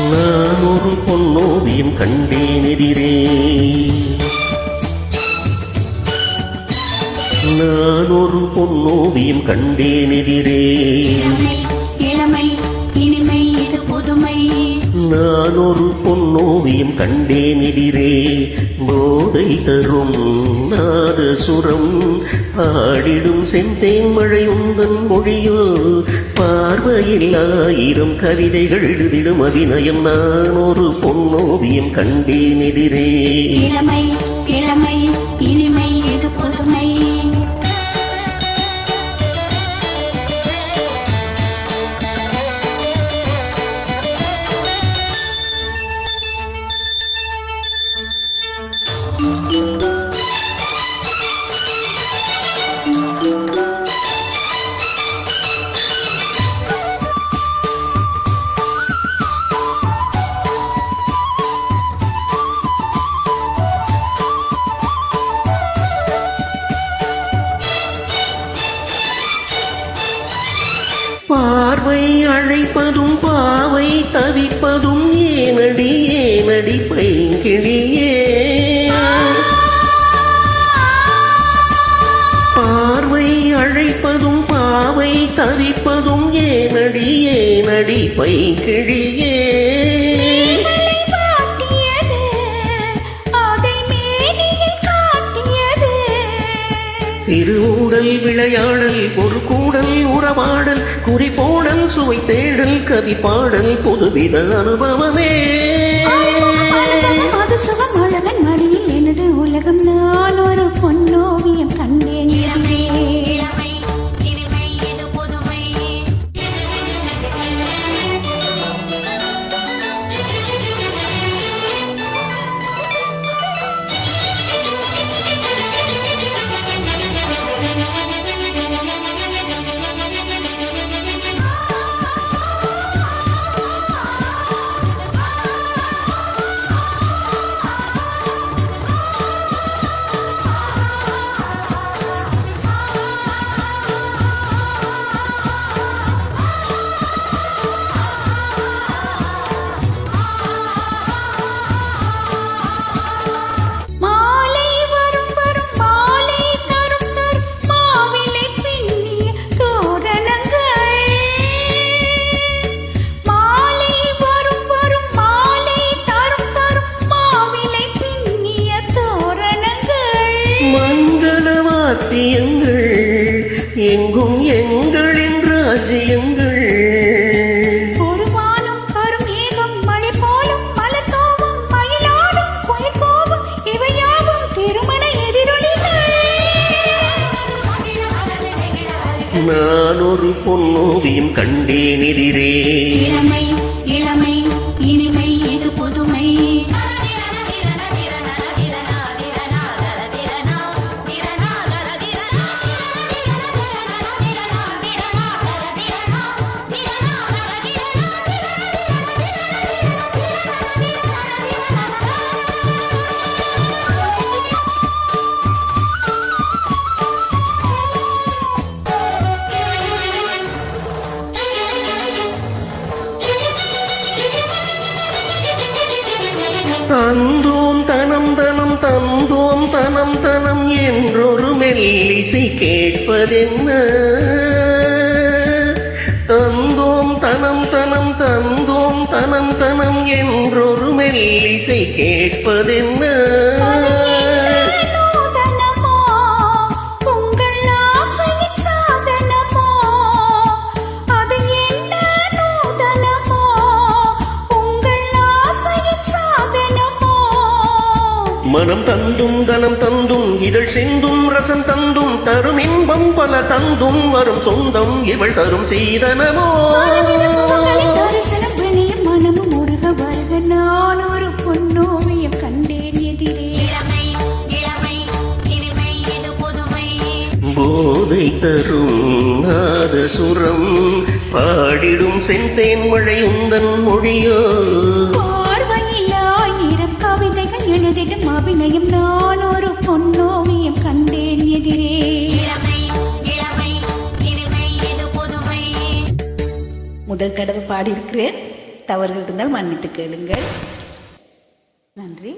நான் ஒரு பொன்னோவியம் கண்டேன் எதிரே, நான் ஒரு பொன்னோவியம் கண்டேன் எதிரே. இளமை இனிமை இது புதுமை. நான் ஒரு பொன்னோவியம் கண்டேன் எதிரே, போதை தரும் நாதசுரம் பாடிடும் செந்தேன் மழை உந்தன் மொழியோ, பார்வையில் ஆயிரம் கவிதைகள் எழுதிடும் அபிநயம். நான் ஒரு பொன்னோவியம் கண்டேன் எதிரே. இளமை இளமை இனிமை இது புதுமை. பார்வை அழைப்பதும் பாவை தவிப்பதும் ஏனடி ஏனடி பைங்கிழியே. பார்வை அழைப்பதும் பாவை தவிப்பதும் ஏனடி ஏனடி பைங்கிழியே. சிறு ஊடல் விளையாடல் ஒரு கூடல் உறவாடல் குறிப்போடல் சுவை தேடல் கவி பாடல் புதுவித அனுபவமே. அது சுகம் அழகன் மடியில் எனது உலகம். நான் ஒரு பொன்னோவியம் கண்டேன் எதிரே. மங்களவாத்தியங்கள் எங்கும் எங்களின் ராஜ்யங்கள். ஒரு வானம் வரும் ஏகம் மழை போலும் மலர் தோவும் மயிலாடும் கோயில் கோவும் இவையாவும் திருமண எதிரொலிகள். நான் ஒரு பொன்னோவியம் கண்டேன் எதிரே. இளமை இளமை இனிமை இது புதுமை. தந்தோம் தனம் தனம் தந்தோம் தனம் தனம் என்றொரு மெல்லிசை கேட்பதென்ன. தந்தோம் தனம் தனம் தந்தோம் தனம் தனம் என்றொரு மெல்லிசை கேட்பதென்ன. மனம் தந்தும் தனம் தந்தும் இதழ் சிந்தும் ரசம் தந்தும் தரும் இன்பம் பல தந்தும் வரும் சொந்தம் இவள் தரும் சீதனமோ. மனமும் முருக வருக. நான் ஒரு பொன்னோவியம் கண்டேன் எதிரே. போதை தரும் நாதசுரம் பாடிடும் செந்தேன் மழை உந்தன் மொழியோ, எழுதிடும் அபிநயம். நான் ஒரு பொன்னோவியம் கண்டேன் எதிரே. முதல் தடவை பாடியிருக்கிறேன். தவறுகள் இருந்தால் மன்னித்து கேளுங்கள். நன்றி.